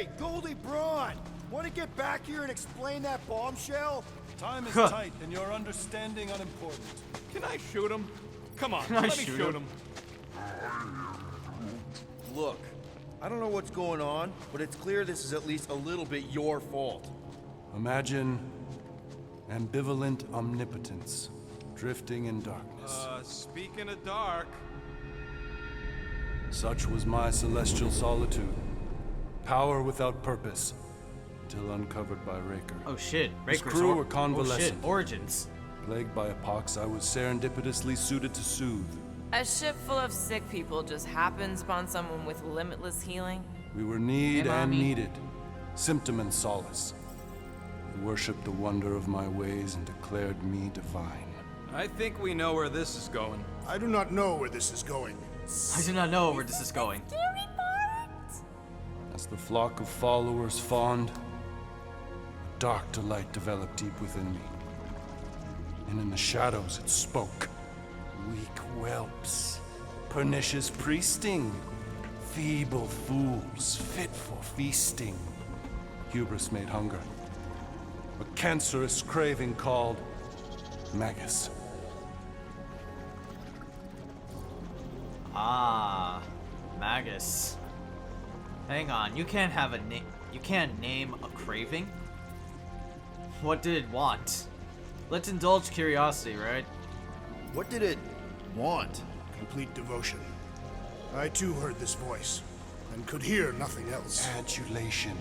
Hey, Goldie Braun! Want to get back here and explain that bombshell? Time is tight and your understanding unimportant. Can I shoot him? Come on, I let me shoot shoot him? him. Look, I don't know what's going on, but it's clear this is at least a little bit your fault. Imagine ambivalent omnipotence, drifting in darkness. Speaking of dark, Such was my celestial solitude. Power without purpose, till uncovered by Raker. Oh shit. His Raker's crew were Oh shit. convalescent. Origins. Plagued by a pox, I was serendipitously suited to soothe. A ship full of sick people just happens upon someone with limitless healing. We were need Hey, and Mommy. needed, symptom and solace. They worshipped the wonder of my ways and declared me divine. I think we know where this is going. I do not know where this is going. I do not know where this is going. Scary part! As the flock of followers fawned, a dark delight developed deep within me. And in the shadows it spoke. Weak whelps, pernicious priesting, feeble fools fit for feasting. Hubris made hunger. A cancerous craving called Magus. Ah, Magus. Hang on, you can't have a name. You can't name a craving? What did it want? Let's indulge curiosity, right? What did it want? Complete devotion. I too heard this voice, and could hear nothing else. Adulation,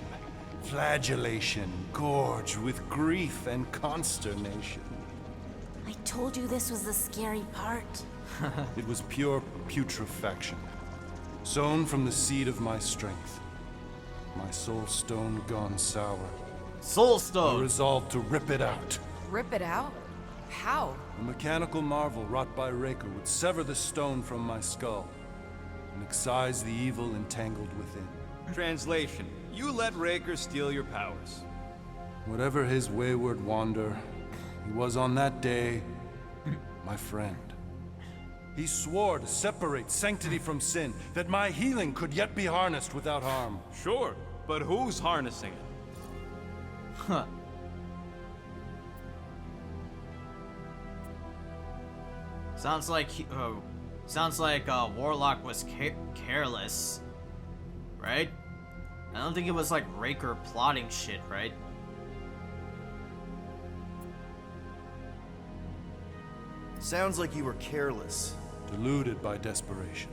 flagellation, gorged with grief and consternation. I told you this was the scary part. It was pure putrefaction, sown from the seed of my strength. My soul stone gone sour. Soul I Stone! resolved to rip it out. Rip it out? How? A mechanical marvel wrought by Raker would sever the stone from my skull and excise the evil entangled within. Translation, you let Raker steal your powers. Whatever his wayward wander, he was on that day my friend. He swore to separate sanctity from sin, that my healing could yet be harnessed without harm. Sure, but who's harnessing it? Huh. Sounds like Warlock was careless, right? I don't think it was like Raker plotting shit, right? Sounds like you were careless. Deluded by desperation.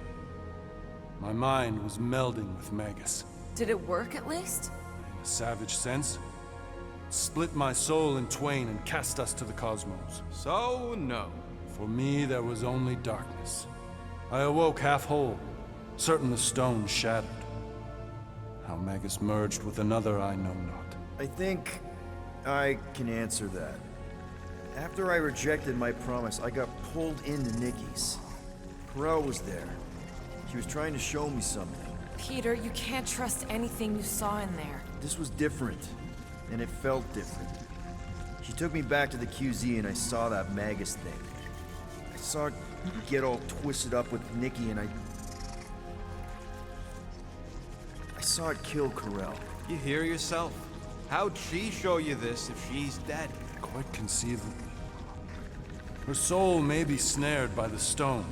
My mind was melding with Magus. Did it work at least? In a savage sense, it split my soul in twain and cast us to the cosmos. So, no. For me, there was only darkness. I awoke half whole, certain the stone shattered. How Magus merged with another, I know not. I think I can answer that. After I rejected my promise, I got pulled into Nikki's. Corel was there. She was trying to show me something. Peter, you can't trust anything you saw in there. This was different, and it felt different. She took me back to the QZ and I saw that Magus thing. I saw it get all twisted up with Nikki and I saw it kill Corel. You hear yourself? How'd she show you this if she's dead? Quite conceivably. Her soul may be snared by the stone,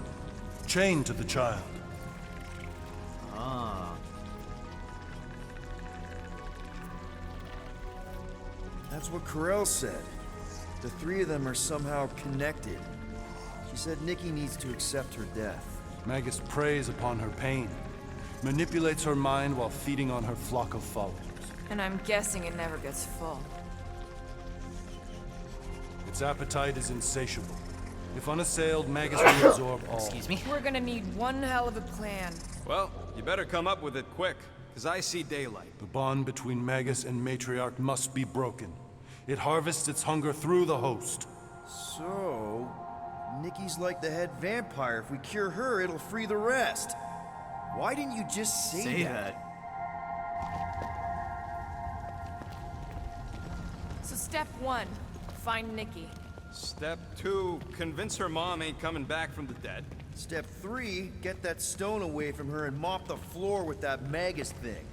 chained to the child. Ah. That's what Corel said. The three of them are somehow connected. She said Nikki needs to accept her death. Magus preys upon her pain, manipulates her mind while feeding on her flock of followers. And I'm guessing it never gets full. Its appetite is insatiable. If unassailed, Magus will absorb all. Excuse me? We're gonna need one hell of a plan. Well, you better come up with it quick, because I see daylight. The bond between Magus and Matriarch must be broken. It harvests its hunger through the host. So, Nikki's like the head vampire. If we cure her, it'll free the rest. Why didn't you just say that? So step one, find Nikki. Step 2, convince her mom ain't coming back from the dead. Step 3, get that stone away from her and mop the floor with that Magus thing.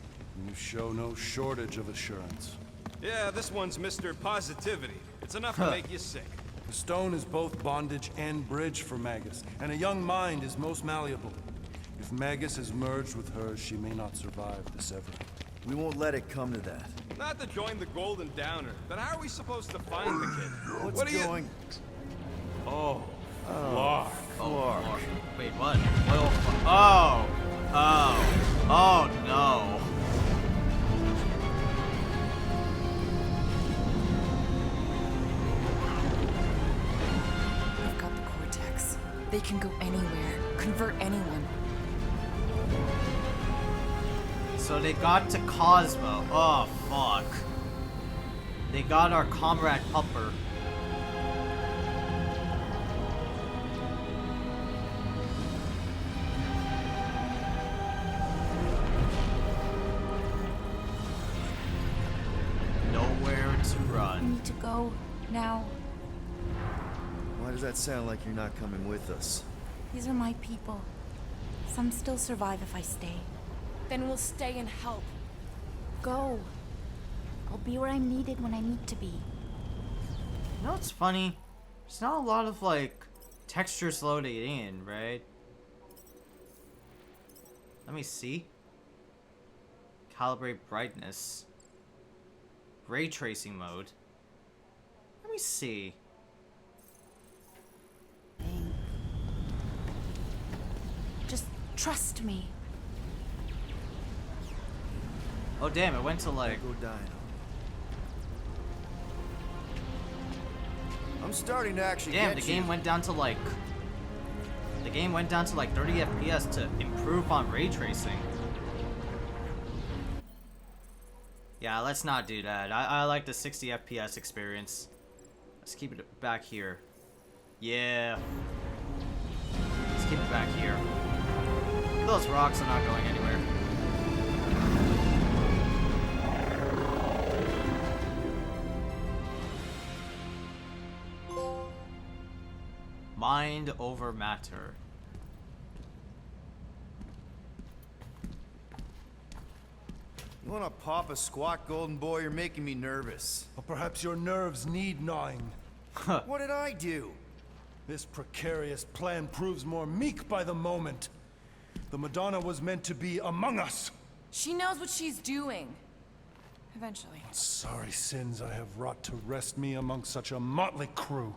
You show no shortage of assurance. Yeah, this one's Mr. Positivity. It's enough to make you sick. The stone is both bondage and bridge for Magus, and a young mind is most malleable. If Magus is merged with hers, she may not survive the severing. We won't let it come to that. Not to join the Golden Downer. Then how are we supposed to find the kid? What's What are going? Oh, Lark. Oh, wait, what? Oh, oh no. I've got the cortex. They can go anywhere, convert anyone. So they got to Cosmo. Oh, fuck. They got our comrade Pupper. Nowhere to We run. need to go now. Why does that sound like you're not coming with us? These are my people. Some still survive if I stay. Then we'll stay and help. Go. I'll be where I'm needed when I need to be. You know what's funny? There's not a lot of, like, textures loaded in, right? Let me see. Calibrate brightness. Ray tracing mode. Let me see. Just trust me. Oh damn, it went to like... Go dino. I'm starting to actually Damn, get the game went down to like... The game went down to like 30 FPS to improve on ray tracing. Yeah, let's not do that. I like the 60 FPS experience. Let's keep it back here. Yeah. Let's keep it back here. Those rocks are not going anywhere. Mind over matter. You wanna pop a squat, golden boy? You're making me nervous. Or perhaps your nerves need gnawing. What did I do? This precarious plan proves more meek by the moment. The Madonna was meant to be among us. She knows what she's doing. Eventually. Sorry sins I have wrought to wrest me among such a motley crew.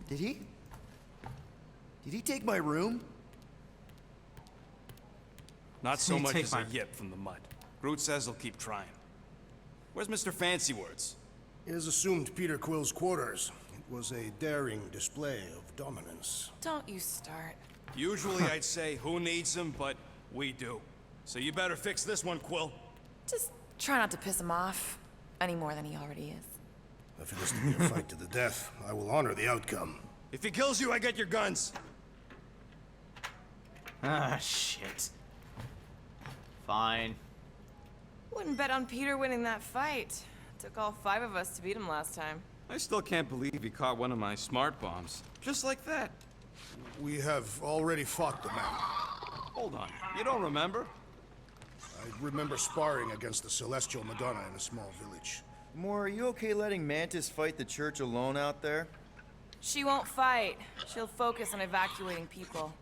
Did he? Did he take my room? Not so You much take as a mine. yip from the mud. Groot says he'll keep trying. Where's Mr. Fancy Words? It is assumed Peter Quill's quarters. It was a daring display of dominance. Don't you start. Usually I'd say who needs him, but we do. So you better fix this one, Quill. Just try not to piss him off any more than he already is. If it is to be a fight to the death, I will honor the outcome. If he kills you, I get your guns. Ah, shit. Fine. Wouldn't bet on Peter winning that fight. Took all 5 of us to beat him last time. I still can't believe he caught one of my smart bombs. Just like that. We have already fought the man. Hold on. You don't remember? I remember sparring against the Celestial Madonna in a small village. Moore, are you okay letting Mantis fight the church alone out there? She won't fight. She'll focus on evacuating people.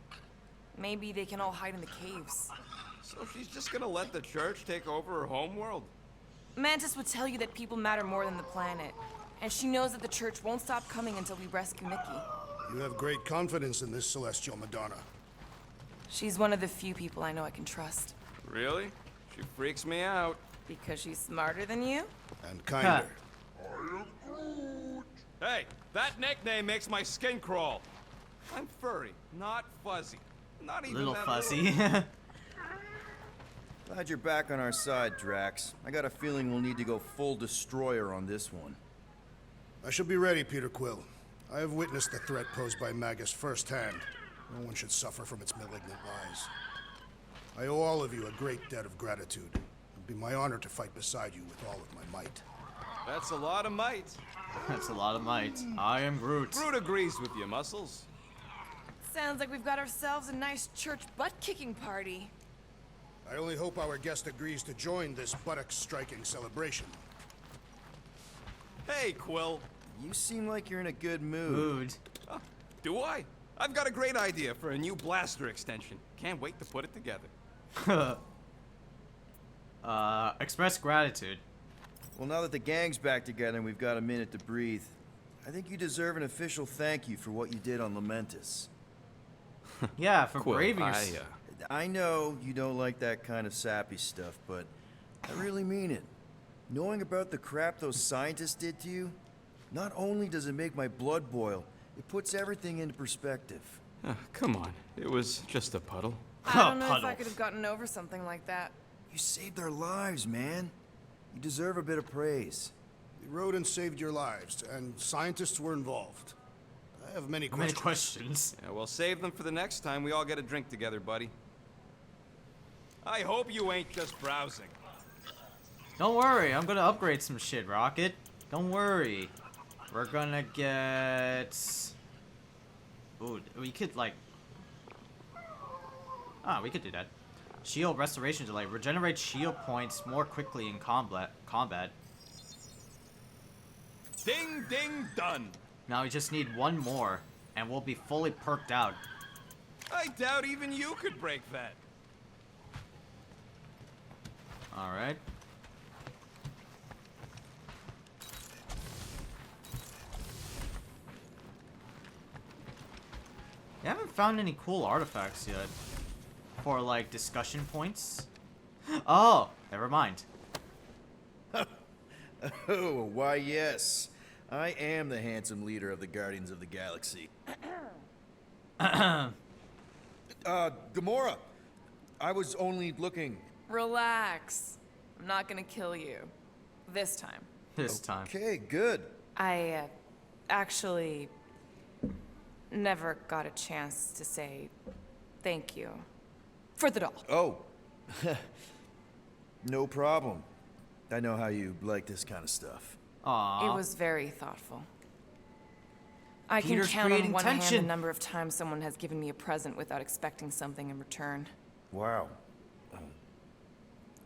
Maybe they can all hide in the caves. So she's just gonna let the church take over her homeworld? Mantis would tell you that people matter more than the planet. And she knows that the church won't stop coming until we rescue Mickey. You have great confidence in this Celestial Madonna. She's one of the few people I know I can trust. Really? She freaks me out. Because she's smarter than you? And kinder. Hey, that nickname makes my skin crawl. I'm furry, not fuzzy. Not even Little that fussy. Glad you're back on our side, Drax. I got a feeling we'll need to go full destroyer on this one. I shall be ready, Peter Quill. I have witnessed the threat posed by Magus firsthand. No one should suffer from its malignant lies. I owe all of you a great debt of gratitude. It would be my honor to fight beside you with all of my might. That's a lot of might. That's a lot of might. I am Groot. Groot agrees with you, Muscles. Sounds like we've got ourselves a nice church butt-kicking party. I only hope our guest agrees to join this buttocks-striking celebration. Hey, Quill. You seem like you're in a good mood. Oh, do I? I've got a great idea for a new blaster extension. Can't wait to put it together. Express gratitude. Well, now that the gang's back together and we've got a minute to breathe, I think you deserve an official thank you for what you did on Lamentus. Yeah, for Quill, braving yourself. I know you don't like that kind of sappy stuff, but I really mean it. Knowing about the crap those scientists did to you, not only does it make my blood boil, it puts everything into perspective. Come on. It was just a puddle. I don't know if Puddle. I could have gotten over something like that. You saved our lives, man. You deserve a bit of praise. We rode and saved your lives, and scientists were involved. I have many How many questions. questions? Yeah, well, save them for the next time we all get a drink together, buddy. I hope you ain't just browsing. Don't worry, I'm gonna upgrade some shit, Rocket. Don't worry. We're gonna get... Ooh, we could, like... Ah, we could do that. Shield restoration delay. Regenerate shield points more quickly in combat. Ding, ding, done. Now we just need one more, and we'll be fully perked out. I doubt even you could break that. Alright. I haven't found any cool artifacts yet. For, like, discussion points. Oh, never mind. Oh, why yes. I am the handsome leader of the Guardians of the Galaxy. Gamora, I was only looking... Relax. I'm not gonna kill you. This time. This time. Okay, good. I, actually never got a chance to say thank you. For the doll. Oh. No problem. I know how you like this kind of stuff. Aww. It was very thoughtful. I Peter's can count on creating one hand tension. the number of times someone has given me a present without expecting something in return. Wow.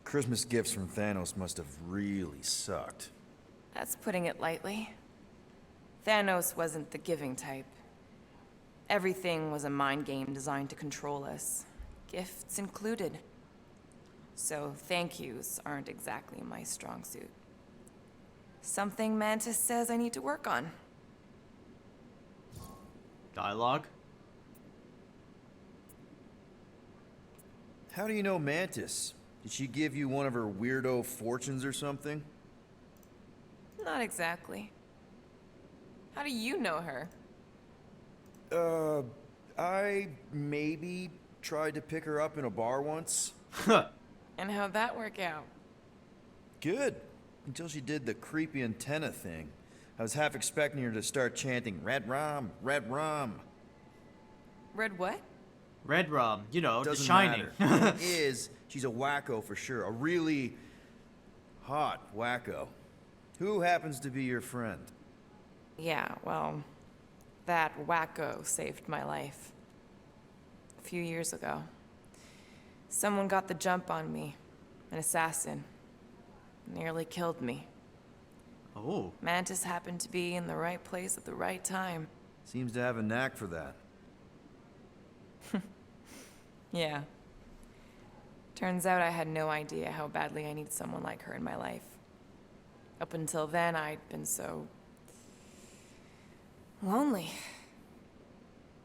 Christmas gifts from Thanos must have really sucked. That's putting it lightly. Thanos wasn't the giving type. Everything was a mind game designed to control us, gifts included. So thank yous aren't exactly my strong suit. Something Mantis says I need to work on. Dialogue? How do you know Mantis? Did she give you one of her weirdo fortunes or something? Not exactly. How do you know her? I maybe tried to pick her up in a bar once. And how'd that work out? Good. Until she did the creepy antenna thing. I was half expecting her to start chanting, Red Rum, Red Rum. Red what? Red Rum, you know, The Doesn't Shining. matter. She's a wacko for sure. A really hot wacko. Who happens to be your friend? Yeah, well, that wacko saved my life. A few years ago. Someone got the jump on me. An assassin. Nearly killed me. Oh. Mantis happened to be in the right place at the right time. Seems to have a knack for that. Yeah. Turns out I had no idea how badly I needed someone like her in my life. Up until then, I'd been so... lonely.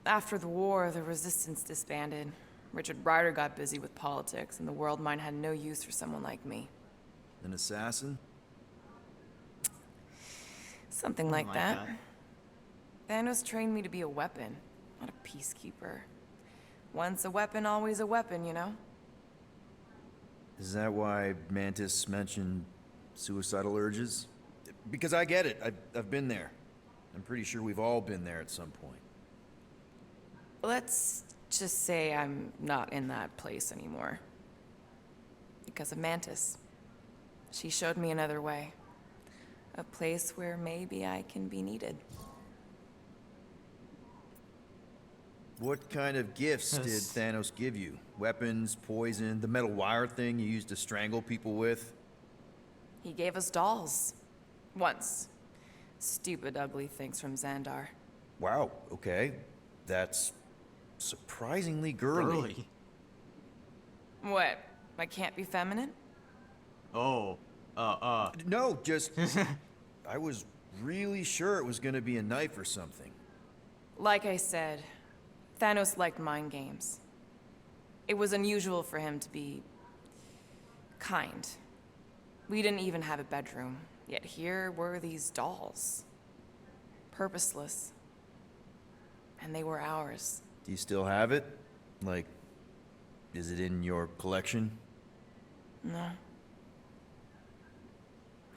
After the war, the resistance disbanded. Richard Ryder got busy with politics, and the world mine had no use for someone like me. An assassin? Something like like that. Thanos trained me to be a weapon, not a peacekeeper. Once a weapon, always a weapon, you know? Is that why Mantis mentioned suicidal urges? Because I get it. I've been there. I'm pretty sure we've all been there at some point. Let's just say I'm not in that place anymore. Because of Mantis. She showed me another way. A place where maybe I can be needed. What kind of gifts did Thanos give you? Weapons, poison, the metal wire thing you used to strangle people with? He gave us dolls. Once. Stupid, ugly things from Xandar. Wow, okay. That's surprisingly girly. What? I can't be feminine? Oh. No, just... I was really sure it was gonna be a knife or something. Like I said, Thanos liked mind games. It was unusual for him to be kind. We didn't even have a bedroom, yet here were these dolls. Purposeless. And they were ours. Do you still have it? Like, is it in your collection? No.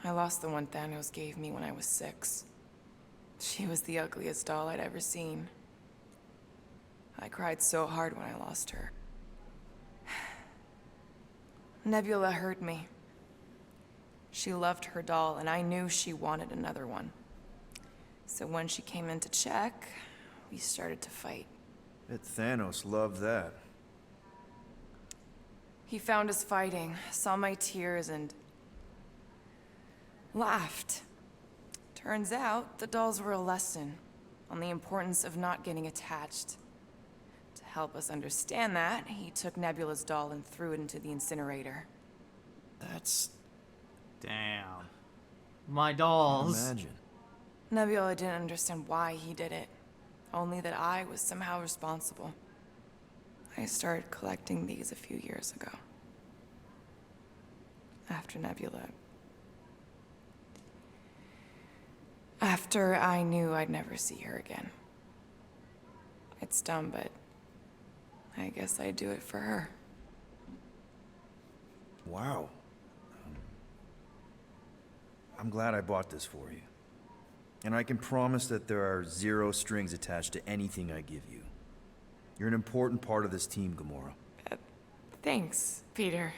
I lost the one Thanos gave me when I was 6. She was the ugliest doll I'd ever seen. I cried so hard when I lost her. Nebula hurt me. She loved her doll, and I knew she wanted another one. So when she came in to check, we started to fight. Bet Thanos loved that. He found us fighting, saw my tears, and laughed. Turns out, the dolls were a lesson on the importance of not getting attached. To help us understand that, he took Nebula's doll and threw it into the incinerator. That's... Damn. My dolls. Imagine. Nebula didn't understand why he did it, only that I was somehow responsible. I started collecting these a few years ago. After Nebula. After I knew I'd never see her again. It's dumb, but I guess I'd do it for her. Wow. I'm glad I bought this for you. And I can promise that there are 0 strings attached to anything I give you. You're an important part of this team, Gamora. Thanks, Peter.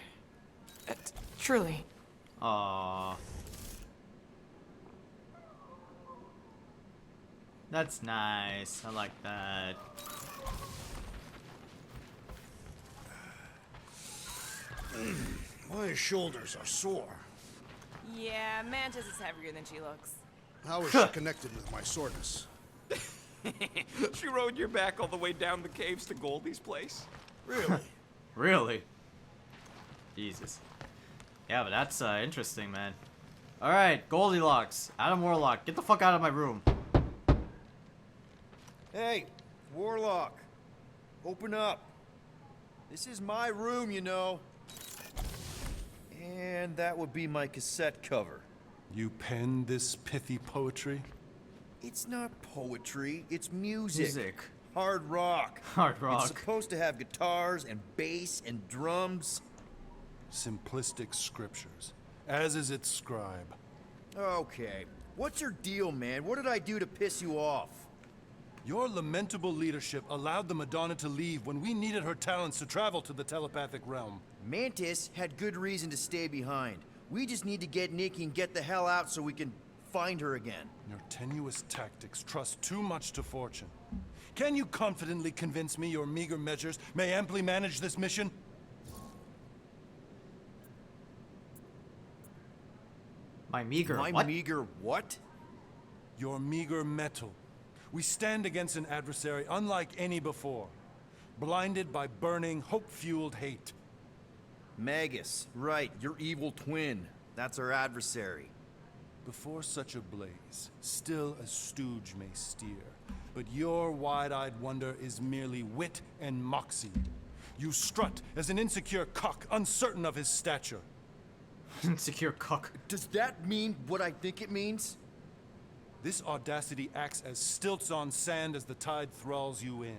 Truly. Aww. That's nice. I like that. My shoulders are sore. Yeah, Mantis is heavier than she looks. How is she connected with my soreness? She rode your back all the way down the caves to Goldie's place? Really? Really? Jesus. Yeah, but that's interesting, man. Alright, Goldilocks. Adam Warlock, get the fuck out of my room. Hey, Warlock. Open up. This is my room, you know. And that would be my cassette cover. You penned this pithy poetry? It's not poetry, it's music. Music. Hard rock. Hard rock. It's supposed to have guitars and bass and drums. Simplistic scriptures, as is its scribe. Okay. What's your deal, man? What did I do to piss you off? Your lamentable leadership allowed the Madonna to leave when we needed her talents to travel to the telepathic realm. Mantis had good reason to stay behind. We just need to get Nikki and get the hell out so we can find her again. Your tenuous tactics trust too much to fortune. Can you confidently convince me your meager measures may amply manage this mission? My meager My what? meager what? Your meager metal. We stand against an adversary unlike any before, blinded by burning, hope-fueled hate. Magus, right, your evil twin. That's our adversary. Before such a blaze, still a stooge may steer, but your wide-eyed wonder is merely wit and moxie. You strut as an insecure cock, uncertain of his stature. Insecure cock. Does that mean what I think it means? This audacity acts as stilts on sand as the tide thralls you in.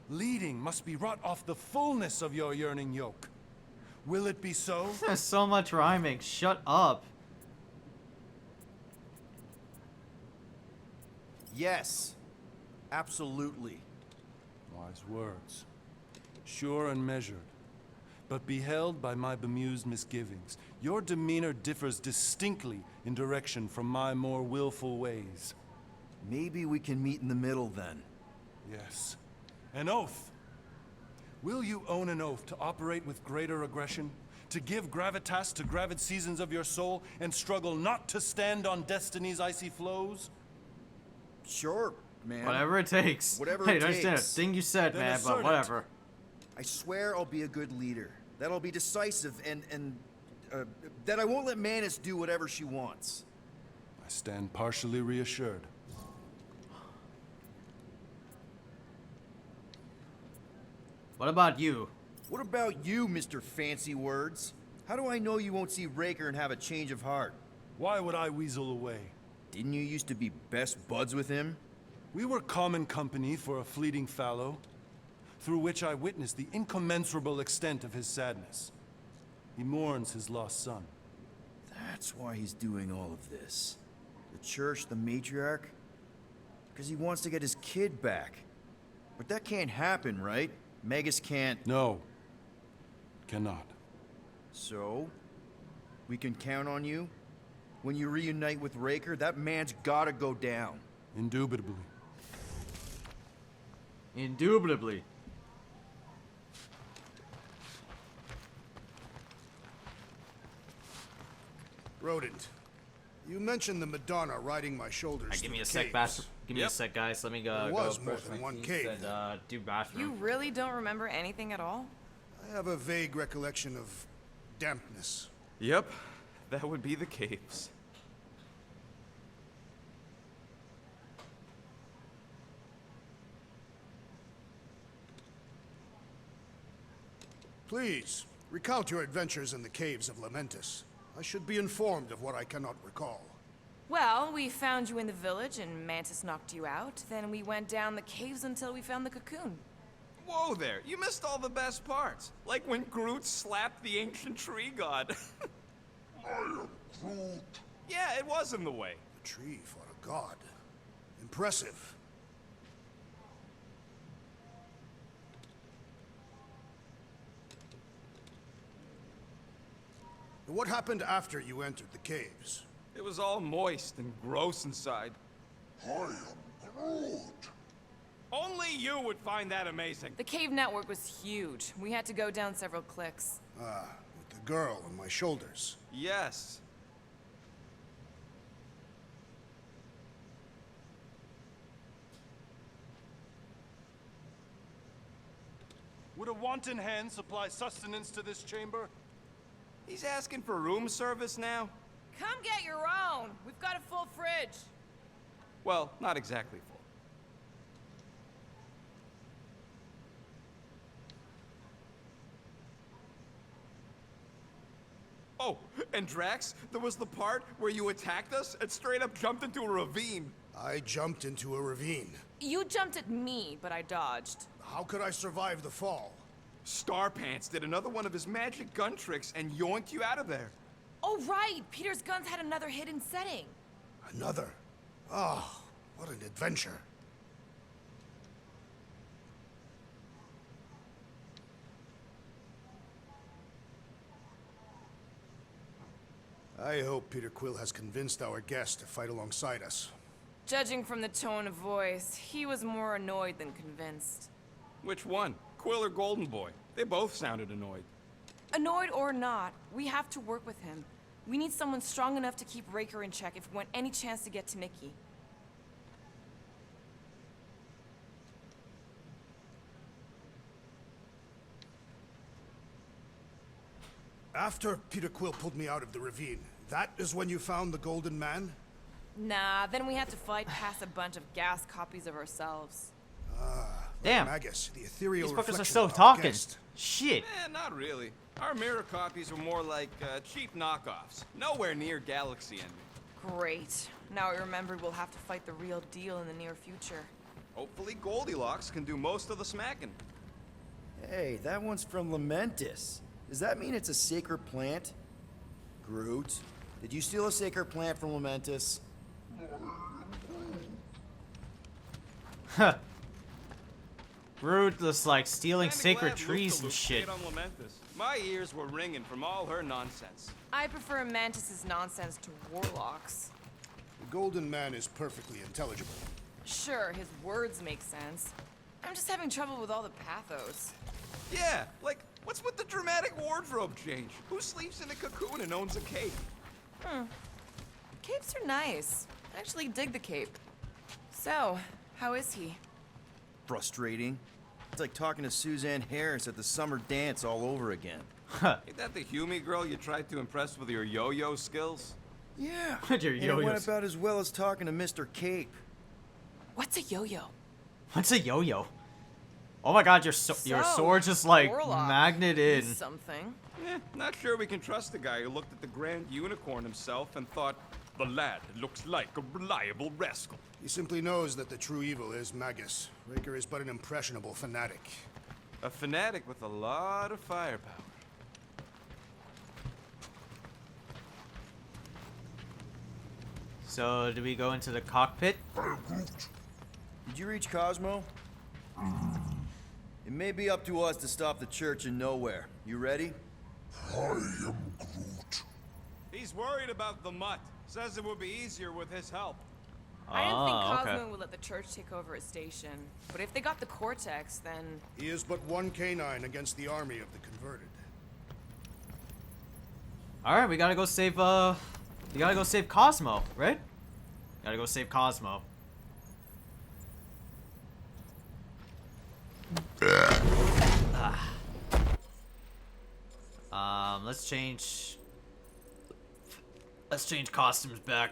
Leading must be wrought off the fullness of your yearning yoke. Will it be so? There's so much rhyming. Shut up. Yes. Absolutely. Wise words. Sure and measured. But beheld by my bemused misgivings, your demeanor differs distinctly in direction from my more willful ways. Maybe we can meet in the middle then. Yes. An oath. Will you own an oath to operate with greater aggression? To give gravitas to gravid seasons of your soul and struggle not to stand on destiny's icy flows? Sure, man. Whatever it takes. Whatever hey, it don't understand a takes. thing you said, Then man, assert but it. whatever. I swear I'll be a good leader. That I'll be decisive and that I won't let Manus do whatever she wants. I stand partially reassured. What about you? What about you, Mr. Fancy Words? How do I know you won't see Raker and have a change of heart? Why would I weasel away? Didn't you used to be best buds with him? We were common company for a fleeting fallow, through which I witnessed the incommensurable extent of his sadness. He mourns his lost son. That's why he's doing all of this. The church, the matriarch? Because he wants to get his kid back. But that can't happen, right? Magus can't... No. Cannot. So? We can count on you? When you reunite with Raker, that man's gotta go down. Indubitably. Indubitably. Rodent, you mentioned the Madonna riding my shoulders. Alright, give me through a the sec, caves. bastard. Give me a Yep. sec, guys. Let me go. There go was more brush than my one teeth cave. and do bathroom. You really don't remember anything at all? I have a vague recollection of dampness. Yep, that would be the caves. Please, recount your adventures in the caves of Lamentis. I should be informed of what I cannot recall. Well, we found you in the village and Mantis knocked you out. Then we went down the caves until we found the cocoon. Whoa there, you missed all the best parts. Like when Groot slapped the ancient tree god. Yeah, it was in the way. The tree fought a god. Impressive. What happened after you entered the caves? It was all moist and gross inside. I am Groot. Only you would find that amazing. The cave network was huge. We had to go down several clicks. Ah, with the girl on my shoulders. Yes. Would a wanton hand supply sustenance to this chamber? He's asking for room service now? Come get your own. We've got a full fridge. Well, not exactly full. Oh, and Drax, there was the part where you attacked us and straight up jumped into a ravine. I jumped into a ravine. You jumped at me, but I dodged. How could I survive the fall? Starpants did another one of his magic gun tricks and yoinked you out of there. Oh, right. Peter's guns had another hidden setting. Another. Oh, what an adventure. I hope Peter Quill has convinced our guest to fight alongside us. Judging from the tone of voice, he was more annoyed than convinced. Which one? Quill or Golden Boy? They both sounded annoyed. Annoyed or not, we have to work with him. We need someone strong enough to keep Raker in check if we want any chance to get to Mickey. After Peter Quill pulled me out of the ravine, that is when you found the Golden Man? Nah, then we had to fight past a bunch of gas copies of ourselves. Damn. Magus, the ethereal These fuckers are reflection still of our talking. guest. Shit. Not really. Our mirror copies were more like cheap knockoffs. Nowhere near galaxy ending. Great. Now I remembered we'll have to fight the real deal in the near future. Hopefully Goldilocks can do most of the smacking. Hey, that one's from Lamentis. Does that mean it's a sacred plant? Groot, did you steal a sacred plant from Lamentis? Huh. Groot just like stealing Kinda sacred glad trees and Luftaloop shit. stayed on Lamentis. My ears were ringing from all her nonsense. I prefer Mantis's nonsense to Warlock's. The Golden Man is perfectly intelligible. Sure, his words make sense. I'm just having trouble with all the pathos. Yeah, like, what's with the dramatic wardrobe change? Who sleeps in a cocoon and owns a cape? Capes are nice. I actually dig the cape. So, how is he? Frustrating. It's like talking to Suzanne Harris at the summer dance all over again. Ain't that the Hume girl you tried to impress with your yo-yo skills? Yeah. With your and it yo-yos. went about as well as talking to Mr. Cape. What's a yo-yo? What's a yo-yo? Oh my god, your sword just like Warlock magneted. is something. Not sure we can trust the guy who looked at the Grand Unicorn himself and thought, the lad looks like a reliable rascal. He simply knows that the true evil is Magus. Raker is but an impressionable fanatic. A fanatic with a lot of firepower. So, do we go into the cockpit? Did you reach Cosmo? It may be up to us to stop the church in nowhere. You ready? I am Groot. He's worried about the mutt. Says it would be easier with his help. I didn't think Oh, Cosmo okay. would let the church take over his station. But if they got the Cortex, then... He is but one canine against the army of the converted. Alright, we gotta go save, we gotta go save Cosmo, right? Gotta go save Cosmo. Let's change costumes back.